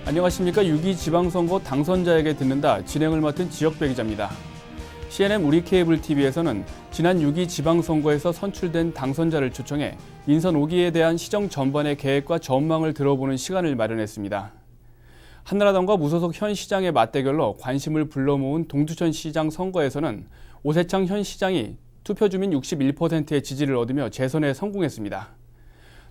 안녕하십니까. 6.2 지방선거 당선자에게 듣는다. 진행을 맡은 지역배 기자입니다. CNN 우리 케이블 TV에서는 지난 6.2 지방선거에서 선출된 당선자를 초청해 인선 5기에 대한 시정 전반의 계획과 전망을 들어보는 시간을 마련했습니다. 한나라당과 무소속 현 시장의 맞대결로 관심을 불러 모은 동두천 시장 선거에서는 오세창 현 시장이 투표 주민 61%의 지지를 얻으며 재선에 성공했습니다.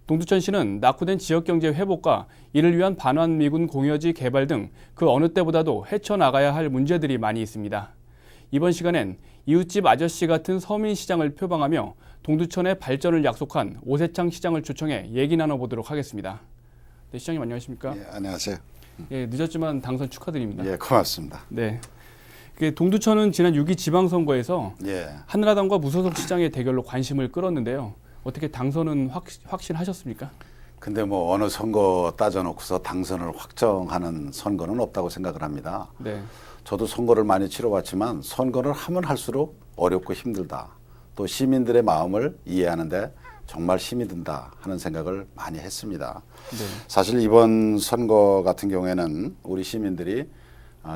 동두천시는 낙후된 지역경제 회복과 이를 위한 반환미군 공여지 개발 등 그 어느 때보다도 헤쳐나가야 할 문제들이 많이 있습니다. 이번 시간엔 이웃집 아저씨 같은 서민시장을 표방하며 동두천의 발전을 약속한 오세창 시장을 초청해 얘기 나눠보도록 하겠습니다. 네, 시장님 안녕하십니까? 예, 안녕하세요. 예, 늦었지만 당선 축하드립니다. 예, 고맙습니다. 네. 동두천은 지난 6.2 지방선거에서 예, 한나라당과 무소속 시장의 대결로 관심을 끌었는데요. 어떻게 당선은 확신하셨습니까? 근데 뭐 어느 선거 따져놓고서 당선을 확정하는 선거는 없다고 생각을 합니다. 네. 저도 선거를 많이 치러봤지만 선거를 하면 할수록 어렵고 힘들다. 또 시민들의 마음을 이해하는데 정말 힘이 든다 하는 생각을 많이 했습니다. 네. 사실 이번 선거 같은 경우에는 우리 시민들이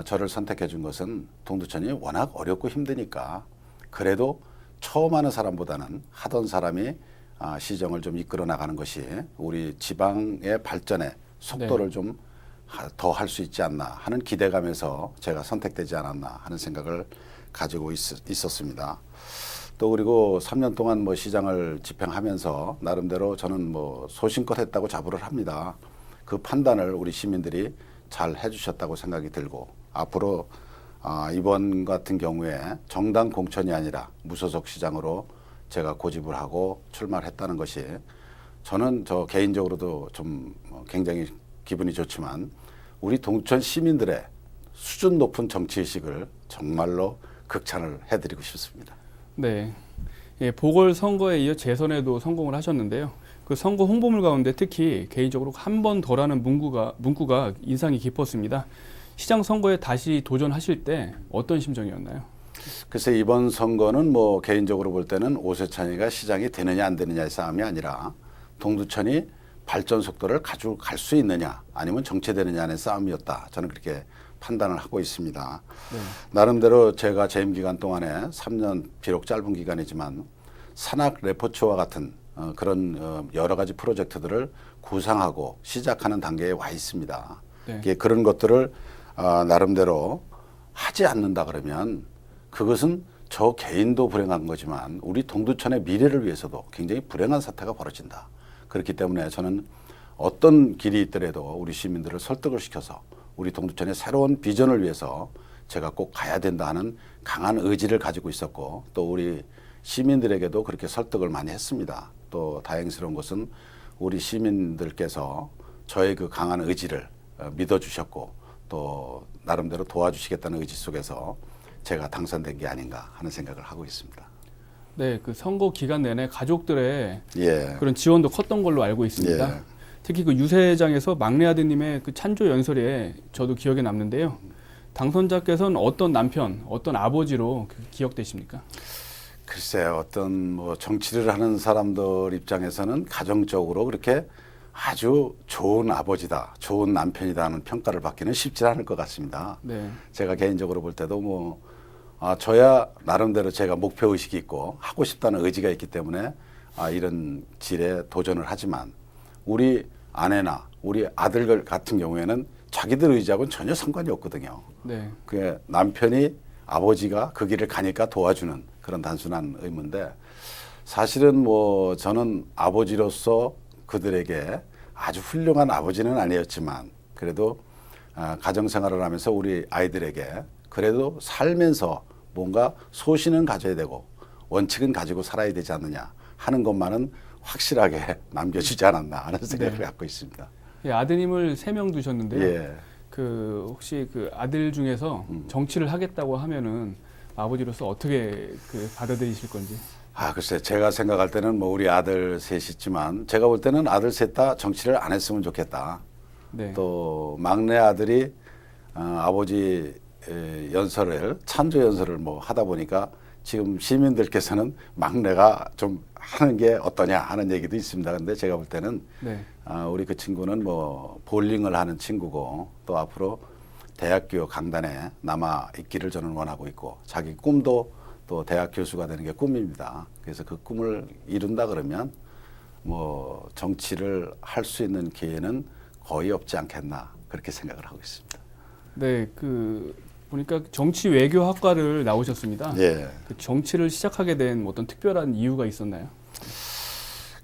저를 선택해 준 것은 동두천이 워낙 어렵고 힘드니까 그래도 처음 하는 사람보다는 하던 사람이 시정을 좀 이끌어 나가는 것이 우리 지방의 발전에 속도를 좀 더 할 수 있지 않나 하는 기대감에서 제가 선택되지 않았나 하는 생각을 가지고 있었습니다. 또 그리고 3년 동안 뭐 시장을 집행하면서 나름대로 저는 뭐 소신껏 했다고 자부를 합니다. 그 판단을 우리 시민들이 잘 해주셨다고 생각이 들고 앞으로 이번 같은 경우에 정당 공천이 아니라 무소속 시장으로 제가 고집을 하고 출마를 했다는 것이 저는 저 개인적으로도 좀 굉장히 기분이 좋지만 우리 동두천 시민들의 수준 높은 정치의식을 정말로 극찬을 해드리고 싶습니다. 네. 예, 보궐선거에 이어 재선에도 성공을 하셨는데요. 그 선거 홍보물 가운데 특히 개인적으로 한 번 더라는 문구가 인상이 깊었습니다. 시장 선거에 다시 도전하실 때 어떤 심정이었나요? 글쎄 이번 선거는 뭐 개인적으로 볼 때는 오세찬이가 시장이 되느냐 안 되느냐의 싸움이 아니라 동두천이 발전 속도를 가지고 갈 수 있느냐 아니면 정체되느냐의 싸움이었다. 저는 그렇게 판단을 하고 있습니다. 네. 나름대로 제가 재임 기간 동안에 3년 비록 짧은 기간이지만 산악 레포츠와 같은 그런 여러 가지 프로젝트들을 구상하고 시작하는 단계에 와 있습니다. 네. 그런 것들을 나름대로 하지 않는다 그러면 그것은 저 개인도 불행한 거지만 우리 동두천의 미래를 위해서도 굉장히 불행한 사태가 벌어진다. 그렇기 때문에 저는 어떤 길이 있더라도 우리 시민들을 설득을 시켜서 우리 동두천의 새로운 비전을 위해서 제가 꼭 가야 된다 하는 강한 의지를 가지고 있었고 또 우리 시민들에게도 그렇게 설득을 많이 했습니다. 또 다행스러운 것은 우리 시민들께서 저의 그 강한 의지를 믿어주셨고 또 나름대로 도와주시겠다는 의지 속에서 제가 당선된 게 아닌가 하는 생각을 하고 있습니다. 네, 그 선거 기간 내내 가족들의 예. 그런 지원도 컸던 걸로 알고 있습니다. 예. 특히 그 유세장에서 막내 아드님의 그 찬조 연설에 저도 기억에 남는데요. 당선자께서는 어떤 남편, 어떤 아버지로 기억되십니까? 글쎄 어떤 뭐 정치를 하는 사람들 입장에서는 가정적으로 그렇게 아주 좋은 아버지다, 좋은 남편이다 하는 평가를 받기는 쉽지 않을 것 같습니다. 네. 제가 개인적으로 볼 때도 뭐 저야 나름대로 제가 목표 의식이 있고 하고 싶다는 의지가 있기 때문에 이런 질에 도전을 하지만 우리 아내나 우리 아들 같은 경우에는 자기들 의지하고는 전혀 상관이 없거든요. 네. 그 남편이 아버지가 그 길을 가니까 도와주는 그런 단순한 의무인데 사실은 뭐 저는 아버지로서 그들에게 아주 훌륭한 아버지는 아니었지만 그래도 가정생활을 하면서 우리 아이들에게 그래도 살면서 뭔가 소신은 가져야 되고 원칙은 가지고 살아야 되지 않느냐 하는 것만은 확실하게 남겨주지 않았나 하는 생각을 네. 갖고 있습니다. 예, 아드님을 3명 두셨는데요. 예. 그 혹시 그 아들 중에서 정치를 하겠다고 하면은 아버지로서 어떻게 그 받아들이실 건지. 글쎄 제가 생각할 때는 뭐 우리 아들 셋이 있지만 제가 볼 때는 아들 셋 다 정치를 안 했으면 좋겠다. 네. 또 막내 아들이 아버지 연설을 찬조 연설을 뭐 하다 보니까 지금 시민들께서는 막내가 좀 하는 게 어떠냐 하는 얘기도 있습니다. 근데 제가 볼 때는 네. 우리 그 친구는 뭐 볼링을 하는 친구고 또 앞으로 대학교 강단에 남아 있기를 저는 원하고 있고 자기 꿈도 또 대학 교수가 되는 게 꿈입니다. 그래서 그 꿈을 이룬다 그러면 뭐 정치를 할 수 있는 기회는 거의 없지 않겠나 그렇게 생각을 하고 있습니다. 네, 보니까 정치 외교학과를 나오셨습니다. 예. 그 정치를 시작하게 된 어떤 특별한 이유가 있었나요?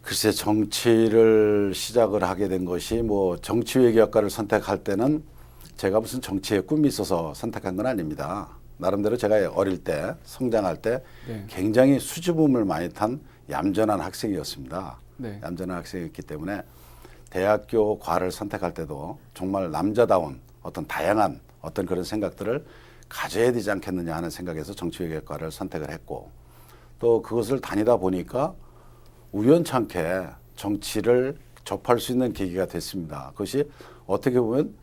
글쎄 정치를 시작을 하게 된 것이 뭐 정치 외교학과를 선택할 때는 제가 무슨 정치에 꿈이 있어서 선택한 건 아닙니다. 나름대로 제가 어릴 때 성장할 때 네. 굉장히 수줍음을 많이 탄 얌전한 학생이었습니다. 네. 얌전한 학생이었기 때문에 대학교 과를 선택할 때도 정말 남자다운 어떤 다양한 어떤 그런 생각들을 가져야 되지 않겠느냐 하는 생각에서 정치외교과를 선택을 했고 또 그것을 다니다 보니까 우연찮게 정치를 접할 수 있는 계기가 됐습니다. 그것이 어떻게 보면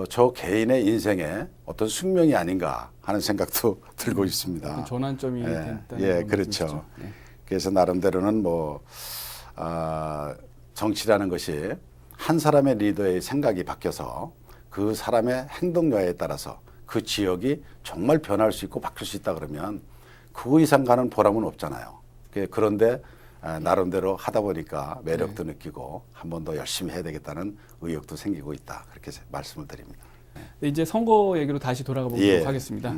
저 개인의 인생의 어떤 숙명이 아닌가 하는 생각도 들고 있습니다. 전환점이 예, 됐다는 예, 그런 그렇죠. 말씀이시죠? 네. 그래서 나름대로는 정치라는 것이 한 사람의 리더의 생각이 바뀌어서 그 사람의 행동 여하에 따라서 그 지역이 정말 변할 수 있고 바뀔 수 있다 그러면 그 이상 가는 보람은 없잖아요. 그런데 나름대로 하다 보니까 매력도 느끼고 한 번 더 열심히 해야 되겠다는 의욕도 생기고 있다. 그렇게 말씀을 드립니다. 네, 이제 선거 얘기로 다시 돌아가 보도록 예. 하겠습니다.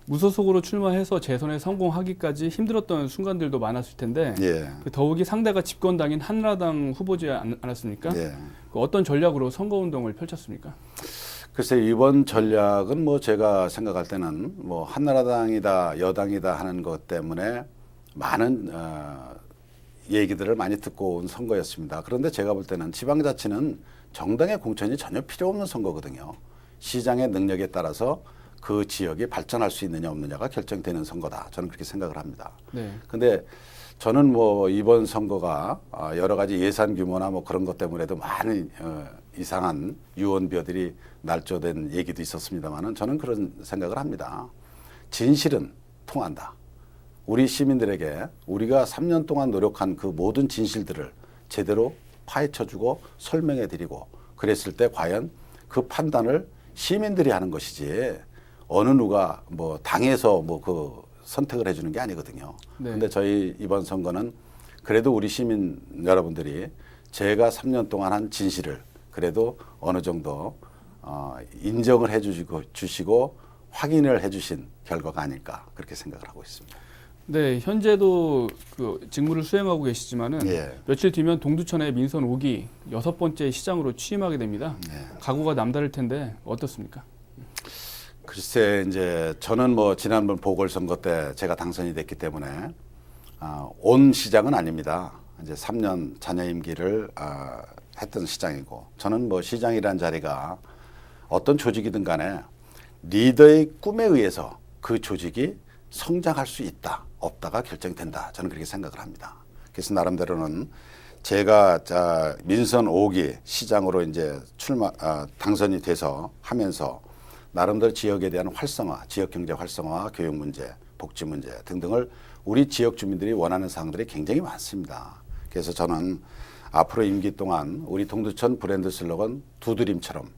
무소속으로 출마해서 재선에 성공하기까지 힘들었던 순간들도 많았을 텐데 예. 더욱이 상대가 집권당인 한나라당 후보지 않았습니까? 예. 어떤 전략으로 선거운동을 펼쳤습니까? 글쎄 이번 전략은 뭐 제가 생각할 때는 뭐 한나라당이다 여당이다 하는 것 때문에 많은 얘기들을 많이 듣고 온 선거였습니다. 그런데 제가 볼 때는 지방자치는 정당의 공천이 전혀 필요 없는 선거거든요. 시장의 능력에 따라서 그 지역이 발전할 수 있느냐 없느냐가 결정되는 선거다. 저는 그렇게 생각을 합니다. 네. 근데 저는 뭐 이번 선거가 여러 가지 예산 규모나 뭐 그런 것 때문에도 많은 이상한 유언비어들이 날조된 얘기도 있었습니다만은 저는 그런 생각을 합니다. 진실은 통한다. 우리 시민들에게 우리가 3년 동안 노력한 그 모든 진실들을 제대로 파헤쳐주고 설명해드리고 그랬을 때 과연 그 판단을 시민들이 하는 것이지 어느 누가 뭐 당에서 뭐 그 선택을 해주는 게 아니거든요. 네. 근데 저희 이번 선거는 그래도 우리 시민 여러분들이 제가 3년 동안 한 진실을 그래도 어느 정도 인정을 해주시고 확인을 해주신 결과가 아닐까 그렇게 생각을 하고 있습니다. 네, 현재도 그 직무를 수행하고 계시지만은 예. 며칠 뒤면 동두천의 민선 5기 6번째 시장으로 취임하게 됩니다. 예. 각오가 남다를 텐데 어떻습니까? 글쎄 이제 저는 뭐 지난번 보궐선거 때 제가 당선이 됐기 때문에 온 시장은 아닙니다. 이제 3년 잔여 임기를 했던 시장이고 저는 뭐 시장이란 자리가 어떤 조직이든 간에 리더의 꿈에 의해서 그 조직이 성장할 수 있다 없다가 결정된다. 저는 그렇게 생각을 합니다. 그래서 나름대로는 제가 민선 5기 시장으로 이제 당선이 돼서 하면서 나름대로 지역에 대한 활성화, 지역 경제 활성화, 교육 문제, 복지 문제 등등을 우리 지역 주민들이 원하는 사항들이 굉장히 많습니다. 그래서 저는 앞으로 임기 동안 우리 동두천 브랜드 슬로건 두드림처럼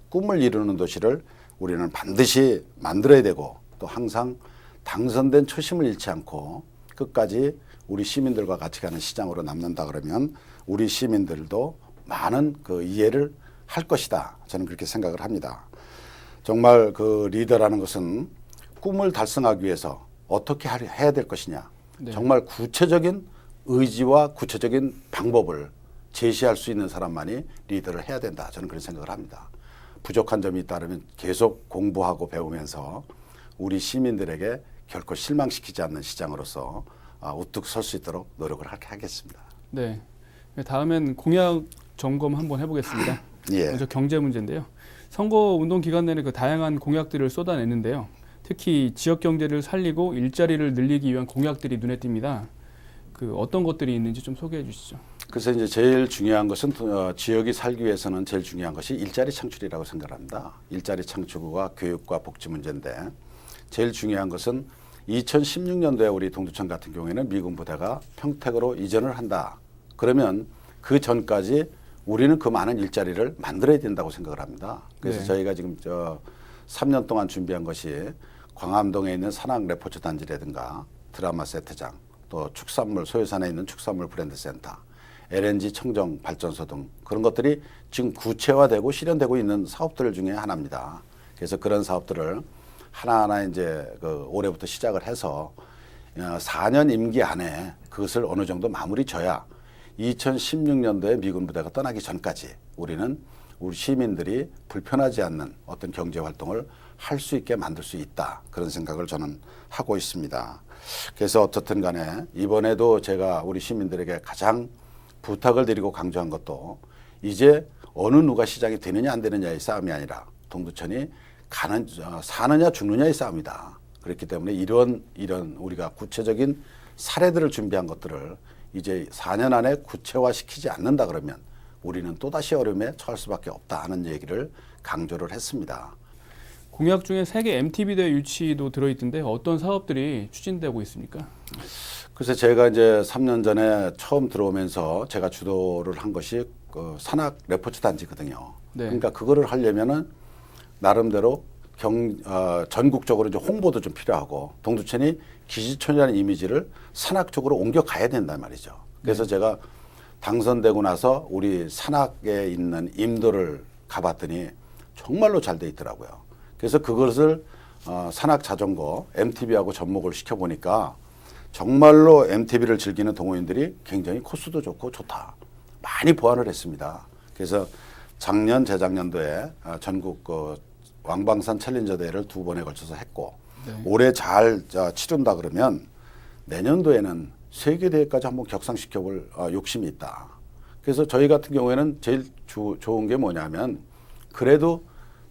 꿈을 이루는 도시를 우리는 반드시 만들어야 되고 또 항상 당선된 초심을 잃지 않고 끝까지 우리 시민들과 같이 가는 시장으로 남는다 그러면 우리 시민들도 많은 그 이해를 할 것이다. 저는 그렇게 생각을 합니다. 정말 그 리더라는 것은 꿈을 달성하기 위해서 어떻게 해야 될 것이냐. 네. 정말 구체적인 의지와 구체적인 방법을 제시할 수 있는 사람만이 리더를 해야 된다. 저는 그런 생각을 합니다. 부족한 점이 있다면 계속 공부하고 배우면서 우리 시민들에게 결코 실망시키지 않는 시장으로서 우뚝 설 수 있도록 노력을 하겠습니다. 네. 다음엔 공약 점검 한번 해보겠습니다. 예. 먼저 경제 문제인데요. 선거 운동 기간 내내 그 다양한 공약들을 쏟아냈는데요. 특히 지역 경제를 살리고 일자리를 늘리기 위한 공약들이 눈에 띕니다. 그 어떤 것들이 있는지 좀 소개해 주시죠. 그래서 이제 제일 중요한 것은 지역이 살기 위해서는 제일 중요한 것이 일자리 창출이라고 생각합니다. 일자리 창출과 교육과 복지 문제인데 제일 중요한 것은 2016년도에 우리 동두천 같은 경우에는 미군 부대가 평택으로 이전을 한다. 그러면 그 전까지 우리는 그 많은 일자리를 만들어야 된다고 생각을 합니다. 그래서 네. 저희가 지금 3년 동안 준비한 것이 광암동에 있는 산악 레포츠 단지라든가 드라마 세트장, 또 축산물 소유산에 있는 축산물 브랜드 센터, LNG 청정 발전소 등 그런 것들이 지금 구체화되고 실현되고 있는 사업들 중에 하나입니다. 그래서 그런 사업들을 하나하나 이제 올해부터 시작을 해서 4년 임기 안에 그것을 어느 정도 마무리 져야 2016년도에 미군 부대가 떠나기 전까지 우리는 우리 시민들이 불편하지 않는 어떤 경제 활동을 할 수 있게 만들 수 있다. 그런 생각을 저는 하고 있습니다. 그래서 어떻든 간에 이번에도 제가 우리 시민들에게 가장 부탁을 드리고 강조한 것도 이제 어느 누가 시장이 되느냐 안 되느냐의 싸움이 아니라 동두천이 사느냐 죽느냐의 싸움이다. 그렇기 때문에 이런 우리가 구체적인 사례들을 준비한 것들을 이제 4년 안에 구체화시키지 않는다 그러면 우리는 또다시 어려움에 처할 수밖에 없다 하는 얘기를 강조를 했습니다. 공약 중에 세계 MTB대 유치도 들어있던데 어떤 사업들이 추진되고 있습니까? 그래서 제가 이제 3년 전에 처음 들어오면서 제가 주도를 한 것이 그 산악 레포츠 단지거든요. 네. 그러니까 그거를 하려면은 나름대로 전국적으로 이제 홍보도 좀 필요하고 동두천이 기지촌이라는 이미지를 산악 쪽으로 옮겨 가야 된단 말이죠. 그래서 제가 당선되고 나서 우리 산악에 있는 임도를 가봤더니 정말로 잘 돼 있더라고요. 그래서 그것을 산악 자전거 MTB하고 접목을 시켜보니까 정말로 MTB를 즐기는 동호인들이 굉장히 코스도 좋고 좋다. 많이 보완을 했습니다. 그래서 작년, 재작년도에 전국 왕방산 챌린저 대회를 2번에 걸쳐서 했고 네. 올해 잘 치른다 그러면 내년도에는 세계대회까지 한번 격상시켜볼 욕심이 있다. 그래서 저희 같은 경우에는 제일 좋은 게 뭐냐면 그래도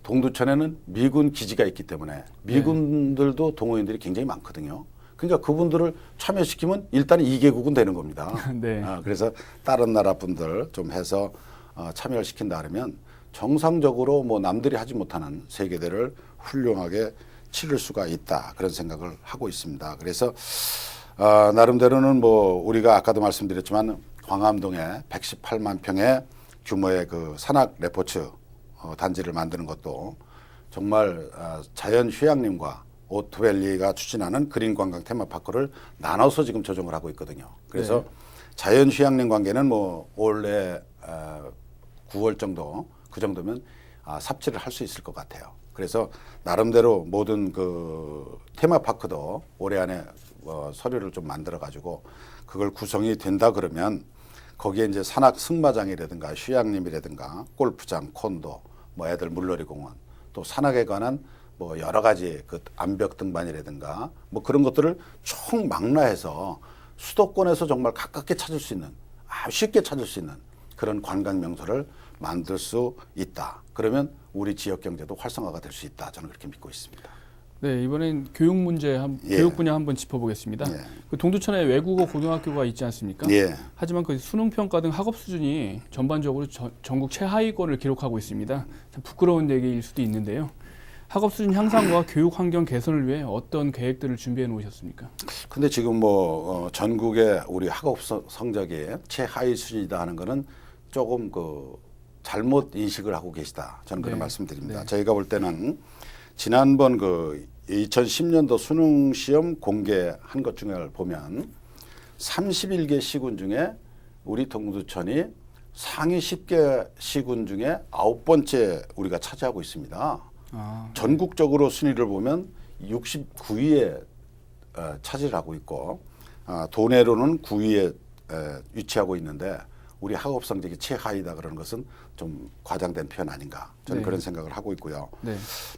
동두천에는 미군 기지가 있기 때문에 미군들도 동호인들이 굉장히 많거든요. 그러니까 그분들을 참여시키면 일단 2개국은 되는 겁니다. 네. 그래서 다른 나라 분들 좀 해서 참여를 시킨다 그러면 정상적으로 뭐 남들이 하지 못하는 세계대회를 훌륭하게 치를 수가 있다. 그런 생각을 하고 있습니다. 그래서 나름대로는 뭐 우리가 아까도 말씀드렸지만 광암동에 118만 평의 규모의 그 산악 레포츠 단지를 만드는 것도 정말 자연 휴양림과 오토밸리가 추진하는 그린 관광 테마파크를 나눠서 지금 조정을 하고 있거든요. 그래서 네. 자연 휴양림 관계는 뭐 올해 9월 정도 그 정도면 삽질을 할 수 있을 것 같아요. 그래서 나름대로 모든 그 테마파크도 올해 안에 서류를 좀 만들어 가지고 그걸 구성이 된다 그러면 거기에 이제 산악 승마장이라든가 휴양림이라든가 골프장, 콘도, 뭐 애들 물놀이 공원, 또 산악에 관한 뭐 여러 가지 그 암벽 등반이라든가 뭐 그런 것들을 총망라해서 수도권에서 정말 가깝게 찾을 수 있는 쉽게 찾을 수 있는 그런 관광 명소를 만들 수 있다. 그러면 우리 지역 경제도 활성화가 될 수 있다. 저는 그렇게 믿고 있습니다. 네, 이번엔 교육 문제, 교육 분야 한번 짚어보겠습니다. 그 동두천에 외국어 고등학교가 있지 않습니까? 하지만 그 수능 평가 등 학업 수준이 전반적으로 전국 최하위권을 기록하고 있습니다. 참 부끄러운 얘기일 수도 있는데요. 학업 수준 향상과 교육 환경 개선을 위해 어떤 계획들을 준비해 놓으셨습니까? 근데 지금 뭐 전국의 우리 학업 성적이 최하위 수준이다 하는 거는 조금 그 잘못 인식을 하고 계시다. 저는 그런 말씀드립니다. 네. 저희가 볼 때는 지난번 그 2010년도 수능 시험 공개한 것 중에 보면 31개 시군 중에 우리 동두천이 상위 10개 시군 중에 9번째 우리가 차지하고 있습니다. 전국적으로 순위를 보면 69위에 차지를 하고 있고 도내로는 9위에 위치하고 있는데 우리 학업 성적이 최하위다 그러는 것은 좀 과장된 표현 아닌가 저는 그런 생각을 하고 있고요.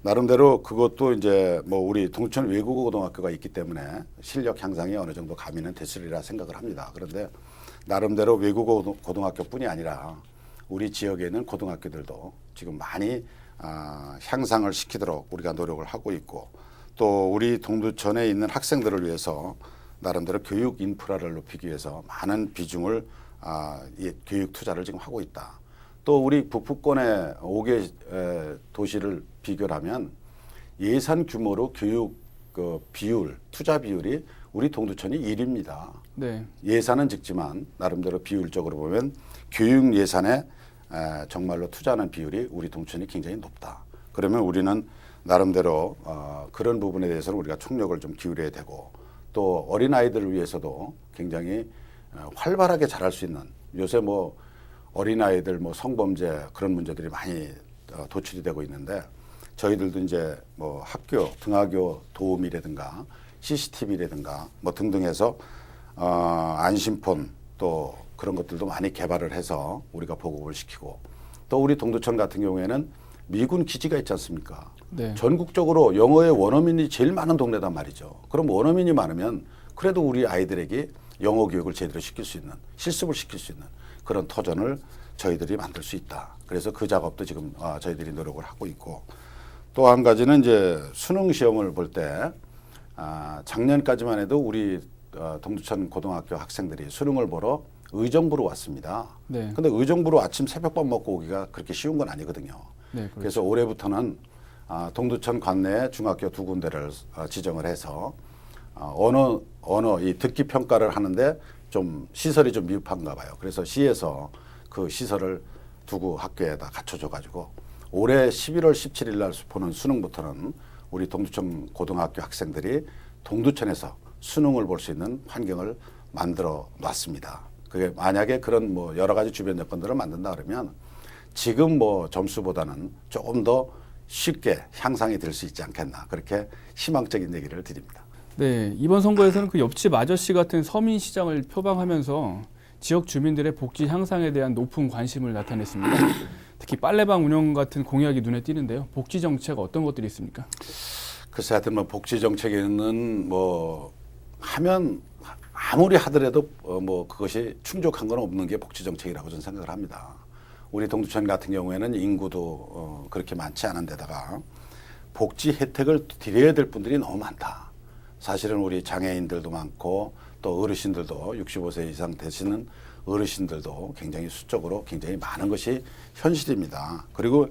나름대로 그것도 이제 뭐 우리 동두천 외국어 고등학교가 있기 때문에 실력 향상이 어느 정도 가미는 됐으리라 생각을 합니다. 그런데 나름대로 외국어 고등학교뿐이 아니라 우리 지역에 있는 고등학교들도 지금 많이 향상을 시키도록 우리가 노력을 하고 있고 또 우리 동두천에 있는 학생들을 위해서 나름대로 교육 인프라를 높이기 위해서 많은 비중을 교육 투자를 지금 하고 있다. 또 우리 북부권의 5개 도시를 비교하면 예산 규모로 교육 비율, 투자 비율이 우리 동두천이 1위입니다. 네. 예산은 적지만 나름대로 비율적으로 보면 교육 예산의 정말로 투자하는 비율이 우리 동천이 굉장히 높다. 그러면 우리는 나름대로 그런 부분에 대해서는 우리가 총력을 좀 기울여야 되고 또 어린아이들을 위해서도 굉장히 활발하게 자랄 수 있는 요새 뭐 어린아이들 뭐 성범죄 그런 문제들이 많이 도출이 되고 있는데 저희들도 이제 뭐 학교, 등하교 도우미라든가 CCTV라든가 뭐 등등 해서 안심폰 또 그런 것들도 많이 개발을 해서 우리가 보급을 시키고 또 우리 동두천 같은 경우에는 미군 기지가 있지 않습니까? 네. 전국적으로 영어의 원어민이 제일 많은 동네단 말이죠. 그럼 원어민이 많으면 그래도 우리 아이들에게 영어 교육을 제대로 시킬 수 있는 실습을 시킬 수 있는 그런 터전을 저희들이 만들 수 있다. 그래서 그 작업도 지금 저희들이 노력을 하고 있고 또 한 가지는 이제 수능 시험을 볼 때 작년까지만 해도 우리 동두천 고등학교 학생들이 수능을 보러 의정부로 왔습니다. 네. 근데 의정부로 아침 새벽밥 먹고 오기가 그렇게 쉬운 건 아니거든요. 네, 그렇죠. 그래서 올해부터는 동두천 관내 중학교 2군데를 지정을 해서 언어 이 듣기 평가를 하는데 좀 시설이 좀 미흡한가 봐요. 그래서 시에서 그 시설을 두고 학교에다 갖춰줘 가지고 올해 11월 17일 날 보는 수능부터는 우리 동두천 고등학교 학생들이 동두천에서 수능을 볼 수 있는 환경을 만들어 놨습니다. 그게 만약에 그런 뭐 여러 가지 주변 여건들을 만든다 그러면 지금 뭐 점수보다는 조금 더 쉽게 향상이 될 수 있지 않겠나 그렇게 희망적인 얘기를 드립니다. 네, 이번 선거에서는 그 옆집 아저씨 같은 서민 시장을 표방하면서 지역 주민들의 복지 향상에 대한 높은 관심을 나타냈습니다. 특히 빨래방 운영 같은 공약이 눈에 띄는데요. 복지 정책 어떤 것들이 있습니까? 글쎄 하여튼 뭐 복지 정책에는 뭐 하면 아무리 하더라도 뭐 그것이 충족한 건 없는 게 복지 정책이라고 저는 생각을 합니다. 우리 동두천 같은 경우에는 인구도 그렇게 많지 않은 데다가 복지 혜택을 드려야 될 분들이 너무 많다. 사실은 우리 장애인들도 많고 또 어르신들도 65세 이상 되시는 어르신들도 굉장히 수적으로 굉장히 많은 것이 현실입니다. 그리고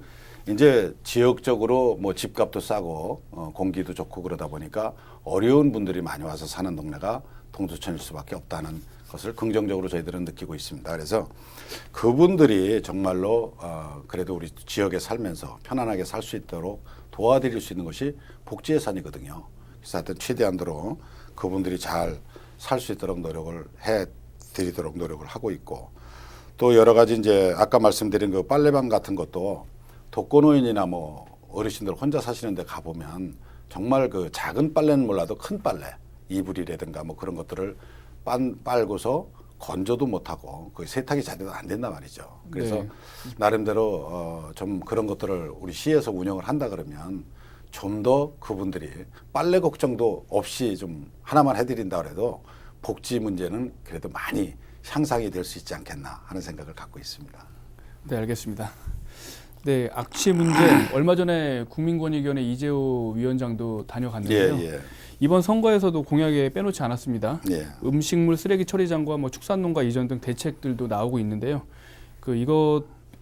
이제 지역적으로 뭐 집값도 싸고 공기도 좋고 그러다 보니까 어려운 분들이 많이 와서 사는 동네가 동두천일 수밖에 없다는 것을 긍정적으로 저희들은 느끼고 있습니다. 그래서 그분들이 정말로 그래도 우리 지역에 살면서 편안하게 살 수 있도록 도와드릴 수 있는 것이 복지 예산이거든요. 그래서 하여튼 최대한도로 그분들이 잘 살 수 있도록 노력을 해드리도록 노력을 하고 있고 또 여러 가지 이제 아까 말씀드린 그 빨래방 같은 것도 독거노인이나 뭐 어르신들 혼자 사시는 데 가보면 정말 그 작은 빨래는 몰라도 큰 빨래 이불이라든가 뭐 그런 것들을 빨고서 건조도 못하고 그 세탁이 제대로 안 된단 말이죠. 그래서 네. 나름대로 좀 그런 것들을 우리 시에서 운영을 한다 그러면 좀 더 그분들이 빨래 걱정도 없이 좀 하나만 해드린다 그래도 복지 문제는 그래도 많이 향상이 될 수 있지 않겠나 하는 생각을 갖고 있습니다. 네, 알겠습니다. 네, 악취 문제 얼마 전에 국민권익위원회 이재호 위원장도 다녀갔는데요. 예. 이번 선거에서도 공약에 빼놓지 않았습니다. 예. 음식물 쓰레기 처리장과 뭐 축산농가 이전 등 대책들도 나오고 있는데요.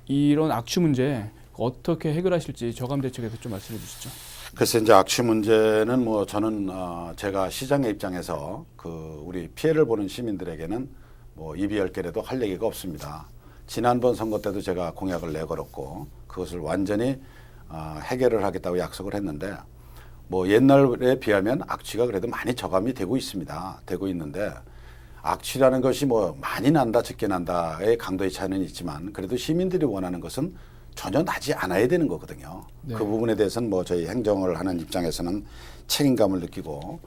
이런 악취 문제 어떻게 해결하실지 저감 대책에서 좀 말씀해 주시죠. 그래서 이제 악취 문제는 뭐 저는 제가 시장의 입장에서 그 우리 피해를 보는 시민들에게는 뭐 입이 열 개라도 할 얘기가 없습니다. 지난번 선거 때도 제가 공약을 내걸었고 그것을 완전히 해결을 하겠다고 약속을 했는데 뭐 옛날에 비하면 악취가 그래도 많이 저감이 되고 있습니다. 되고 있는데 악취라는 것이 뭐 많이 난다 적게 난다의 강도의 차이는 있지만 그래도 시민들이 원하는 것은 전혀 나지 않아야 되는 거거든요. 네. 그 부분에 대해서는 뭐 저희 행정을 하는 입장에서는 책임감을 느끼고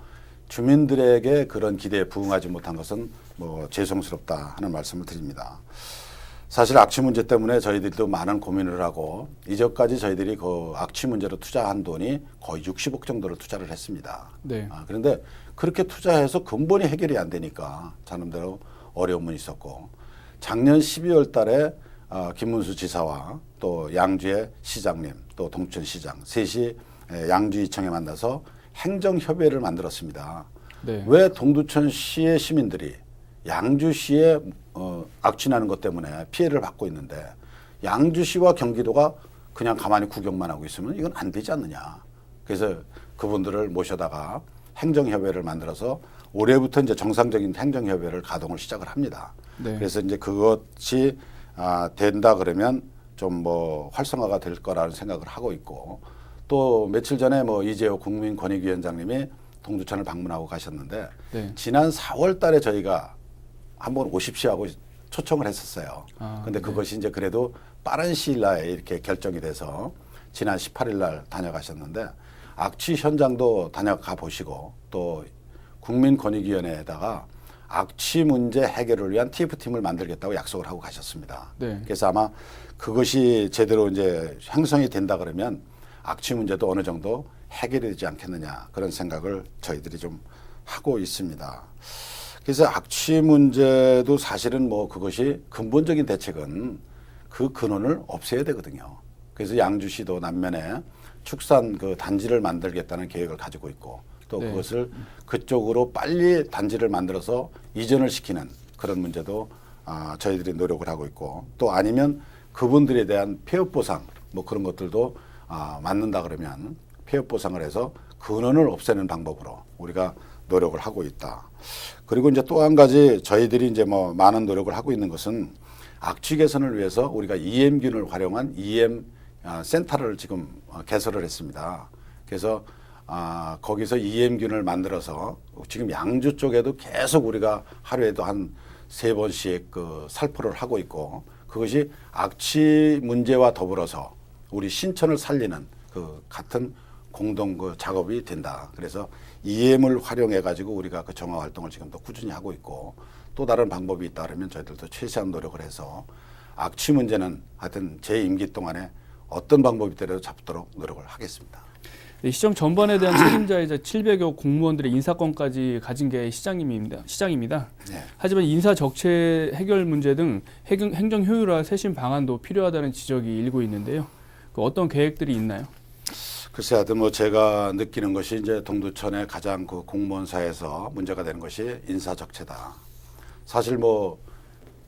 주민들에게 그런 기대에 부응하지 못한 것은 뭐 죄송스럽다 하는 말씀을 드립니다. 사실 악취 문제 때문에 저희들도 많은 고민을 하고 이전까지 저희들이 그 악취 문제로 투자한 돈이 거의 60억 정도를 투자를 했습니다. 네. 그런데 그렇게 투자해서 근본이 해결이 안 되니까 나름대로 어려움은 있었고 작년 12월 달에 김문수 지사와 또 양주의 시장님 또 동천시장 셋이 양주이청에 만나서 행정협의회를 만들었습니다. 네. 왜 동두천시의 시민들이 양주시에 악취나는 것 때문에 피해를 받고 있는데 양주시와 경기도가 그냥 가만히 구경만 하고 있으면 이건 안 되지 않느냐. 그래서 그분들을 모셔다가 행정협의회를 만들어서 올해부터 이제 정상적인 행정협의회를 가동을 시작을 합니다. 네. 그래서 이제 그것이 된다 그러면 좀 뭐 활성화가 될 거라는 생각을 하고 있고 또 며칠 전에 뭐 이재호 국민권익위원장님이 동두천을 방문하고 가셨는데 네. 지난 4월 달에 저희가 한번 오십시오 하고 초청을 했었어요. 근데 네. 그것이 이제 그래도 빠른 시일 내에 이렇게 결정이 돼서 지난 18일 날 다녀가셨는데 악취 현장도 다녀가 보시고 또 국민권익위원회에다가 악취 문제 해결을 위한 TF팀을 만들겠다고 약속을 하고 가셨습니다. 네. 그래서 아마 그것이 제대로 이제 형성이 된다 그러면 악취 문제도 어느 정도 해결이 되지 않겠느냐 그런 생각을 저희들이 좀 하고 있습니다. 그래서 악취 문제도 사실은 뭐 그것이 근본적인 대책은 그 근원을 없애야 되거든요. 그래서 양주시도 남면에 축산 그 단지를 만들겠다는 계획을 가지고 있고 또 네. 그것을 그쪽으로 빨리 단지를 만들어서 이전을 시키는 그런 문제도 저희들이 노력을 하고 있고 또 아니면 그분들에 대한 폐업 보상 뭐 그런 것들도 맞는다 그러면 폐업 보상을 해서 근원을 없애는 방법으로 우리가 노력을 하고 있다. 그리고 이제 또 한 가지 저희들이 이제 뭐 많은 노력을 하고 있는 것은 악취 개선을 위해서 우리가 EM균을 활용한 EM 센터를 지금 개설을 했습니다. 그래서 거기서 EM균을 만들어서 지금 양주 쪽에도 계속 우리가 하루에도 한 3번씩 그 살포를 하고 있고 그것이 악취 문제와 더불어서 우리 신천을 살리는 그 같은 공동 그 작업이 된다. 그래서 EM을 활용해 가지고 우리가 그 정화 활동을 지금도 꾸준히 하고 있고 또 다른 방법이 있다 그러면 저희들도 최대한 노력을 해서 악취 문제는 하여튼 제 임기 동안에 어떤 방법이 되더라도 잡도록 노력을 하겠습니다. 네, 시정 전반에 대한 책임자이자 700여 공무원들의 인사권까지 가진 게 시장입니다. 네. 하지만 인사 적체 해결 문제 등 행정 효율화 쇄신 방안도 필요하다는 지적이 일고 있는데요. 그 어떤 계획들이 있나요? 글쎄 하여튼 뭐 제가 느끼는 것이 이제 동두천의 가장 그 공무원사에서 문제가 되는 것이 인사 적체다. 사실 뭐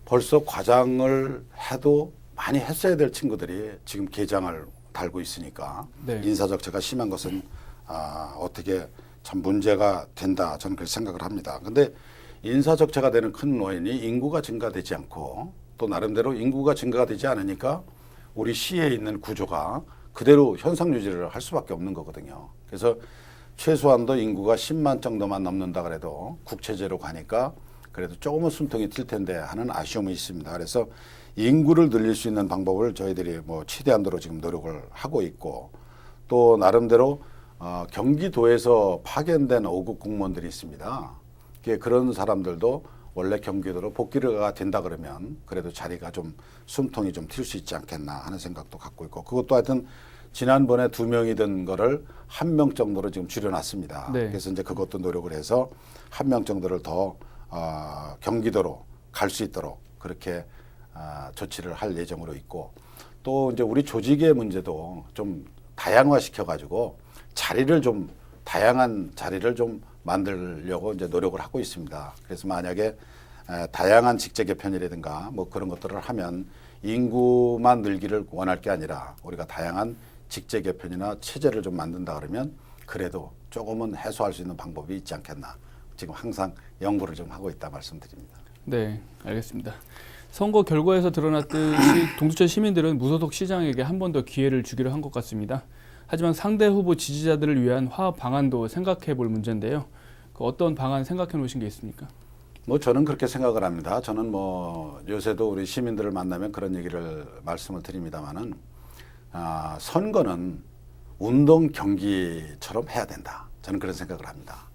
벌써 과장을 해도 많이 했어야 될 친구들이 지금 계장을 달고 있으니까 네. 인사 적체가 심한 것은 어떻게 참 문제가 된다 저는 그렇게 생각을 합니다. 근데 인사 적체가 되는 큰 원인이 인구가 증가되지 않고 또 나름대로 인구가 증가가 되지 않으니까 우리 시에 있는 구조가 그대로 현상 유지를 할 수밖에 없는 거거든요. 그래서 최소한도 인구가 10만 정도만 넘는다 그래도 국체제로 가니까 그래도 조금은 숨통이 튈 텐데 하는 아쉬움이 있습니다. 그래서 인구를 늘릴 수 있는 방법을 저희들이 뭐 최대한도로 지금 노력을 하고 있고 또 나름대로 경기도에서 파견된 5급 공무원들이 있습니다. 그런 사람들도 원래 경기도로 복귀가 된다 그러면 그래도 자리가 좀 숨통이 좀 튈 수 있지 않겠나 하는 생각도 갖고 있고 그것도 하여튼 지난번에 2명이던 거를 1명 정도로 지금 줄여놨습니다. 네. 그래서 이제 그것도 노력을 해서 1명 정도를 더 경기도로 갈 수 있도록 그렇게 조치를 할 예정으로 있고 또 이제 우리 조직의 문제도 좀 다양화시켜 가지고 자리를 좀 다양한 자리를 좀 만들려고 이제 노력을 하고 있습니다. 그래서 만약에 다양한 직제 개편이라든가 뭐 그런 것들을 하면 인구만 늘기를 원할 게 아니라 우리가 다양한 직제 개편이나 체제를 좀 만든다 그러면 그래도 조금은 해소할 수 있는 방법이 있지 않겠나. 지금 항상 연구를 좀 하고 있다 말씀드립니다. 네, 알겠습니다. 선거 결과에서 드러났듯이 동두천 시민들은 무소속 시장에게 한 번 더 기회를 주기로 한 것 같습니다. 하지만 상대 후보 지지자들을 위한 화합 방안도 생각해 볼 문제인데요. 그 어떤 방안 생각해 놓으신 게 있습니까? 뭐 저는 그렇게 생각을 합니다. 저는 뭐 요새도 우리 시민들을 만나면 그런 얘기를 말씀을 드립니다만은 선거는 운동 경기처럼 해야 된다. 저는 그런 생각을 합니다.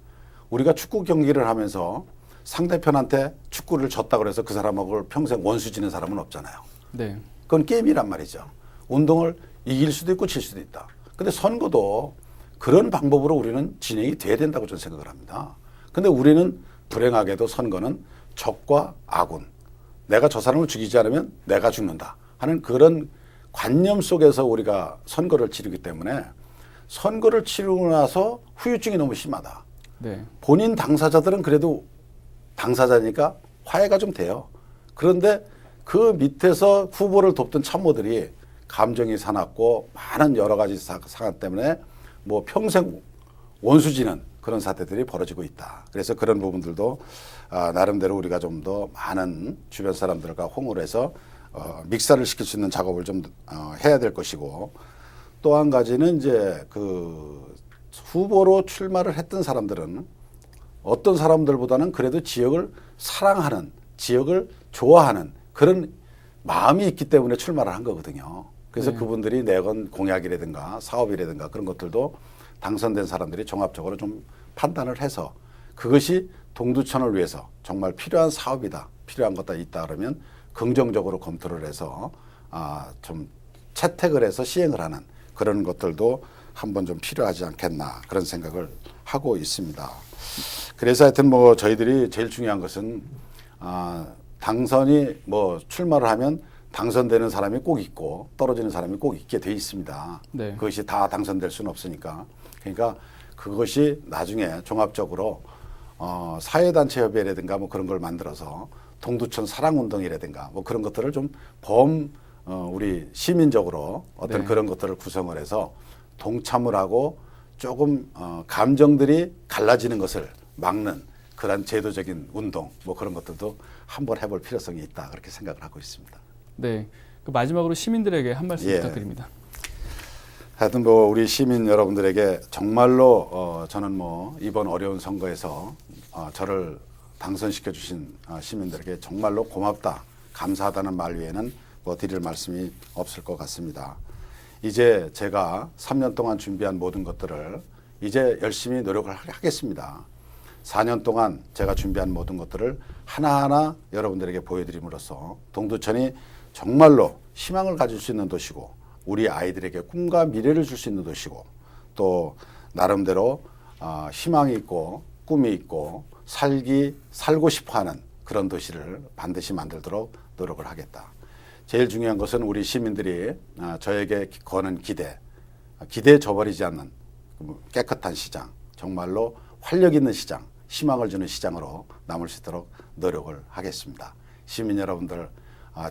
우리가 축구 경기를 하면서 상대편한테 축구를 졌다 그래서 그 사람하고 평생 원수 지는 사람은 없잖아요. 네. 그건 게임이란 말이죠. 운동을 이길 수도 있고 질 수도 있다. 근데 선거도 그런 방법으로 우리는 진행이 돼야 된다고 저는 생각을 합니다. 근데 우리는 불행하게도 선거는 적과 아군, 내가 저 사람을 죽이지 않으면 내가 죽는다 하는 그런 관념 속에서 우리가 선거를 치르기 때문에 선거를 치르고 나서 후유증이 너무 심하다. 네. 본인 당사자들은 그래도 당사자니까 화해가 좀 돼요. 그런데 그 밑에서 후보를 돕던 참모들이 감정이 사납고 많은 여러 가지 상황 때문에 뭐 평생 원수지는 그런 사태들이 벌어지고 있다. 그래서 그런 부분들도 나름대로 우리가 좀 더 많은 주변 사람들과 홍보를 해서 믹사를 시킬 수 있는 작업을 좀 해야 될 것이고, 또 한 가지는 이제 그 후보로 출마를 했던 사람들은 어떤 사람들보다는 그래도 지역을 사랑하는, 지역을 좋아하는 그런 마음이 있기 때문에 출마를 한 거거든요. 그래서 그분들이 내건 공약이라든가 사업이라든가 그런 것들도 당선된 사람들이 종합적으로 좀 판단을 해서 그것이 동두천을 위해서 정말 필요한 사업이다, 필요한 것다 있다 그러면 긍정적으로 검토를 해서 좀 채택을 해서 시행을 하는 그런 것들도 한번 좀 필요하지 않겠나 그런 생각을 하고 있습니다. 그래서 하여튼 뭐 저희들이 제일 중요한 것은 당선이 뭐 출마를 하면 당선되는 사람이 꼭 있고 떨어지는 사람이 꼭 있게 돼 있습니다. 네. 그것이 다 당선될 수는 없으니까. 그러니까 그것이 나중에 종합적으로 사회단체 협의회라든가 뭐 그런 걸 만들어서 동두천 사랑운동이라든가 뭐 그런 것들을 좀 우리 시민적으로 어떤 네. 그런 것들을 구성을 해서 동참을 하고 조금 감정들이 갈라지는 것을 막는 그런 제도적인 운동 뭐 그런 것들도 한번 해볼 필요성이 있다 그렇게 생각을 하고 있습니다. 네. 그 마지막으로 시민들에게 한 말씀 예. 부탁드립니다. 하여튼 뭐 우리 시민 여러분들에게 정말로 저는 뭐 이번 어려운 선거에서 저를 당선시켜 주신 시민들에게 정말로 고맙다, 감사하다는 말 외에는 뭐 드릴 말씀이 없을 것 같습니다. 이제 제가 3년 동안 준비한 모든 것들을 이제 열심히 노력을 하겠습니다. 4년 동안 제가 준비한 모든 것들을 하나하나 여러분들에게 보여드림으로써 동두천이 정말로 희망을 가질 수 있는 도시고 우리 아이들에게 꿈과 미래를 줄 수 있는 도시고 또 나름대로 희망이 있고 꿈이 있고 살고 싶어하는 그런 도시를 반드시 만들도록 노력을 하겠다. 제일 중요한 것은 우리 시민들이 저에게 거는 기대에 저버리지 않는 깨끗한 시장, 정말로 활력 있는 시장, 희망을 주는 시장으로 남을 수 있도록 노력을 하겠습니다. 시민 여러분들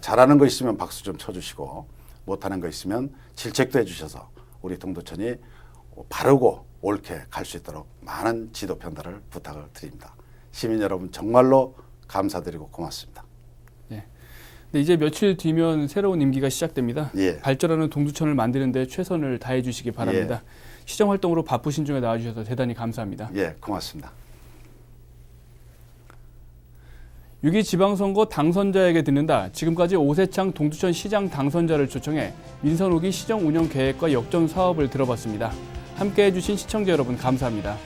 잘하는 거 있으면 박수 좀 쳐주시고 못하는 거 있으면 질책도 해주셔서 우리 동두천이 바르고 옳게 갈 수 있도록 많은 지도 편달을 부탁을 드립니다. 시민 여러분 정말로 감사드리고 고맙습니다. 네. 네, 이제 며칠 뒤면 새로운 임기가 시작됩니다. 예. 발전하는 동두천을 만드는 데 최선을 다해 주시기 바랍니다. 시정 활동으로 바쁘신 중에 나와주셔서 대단히 감사합니다. 예, 고맙습니다. 6.2 지방선거 당선자에게 듣는다. 지금까지 오세창 동두천 시장 당선자를 초청해 민선 5기 시정 운영 계획과 역전 사업을 들어봤습니다. 함께해 주신 시청자 여러분 감사합니다.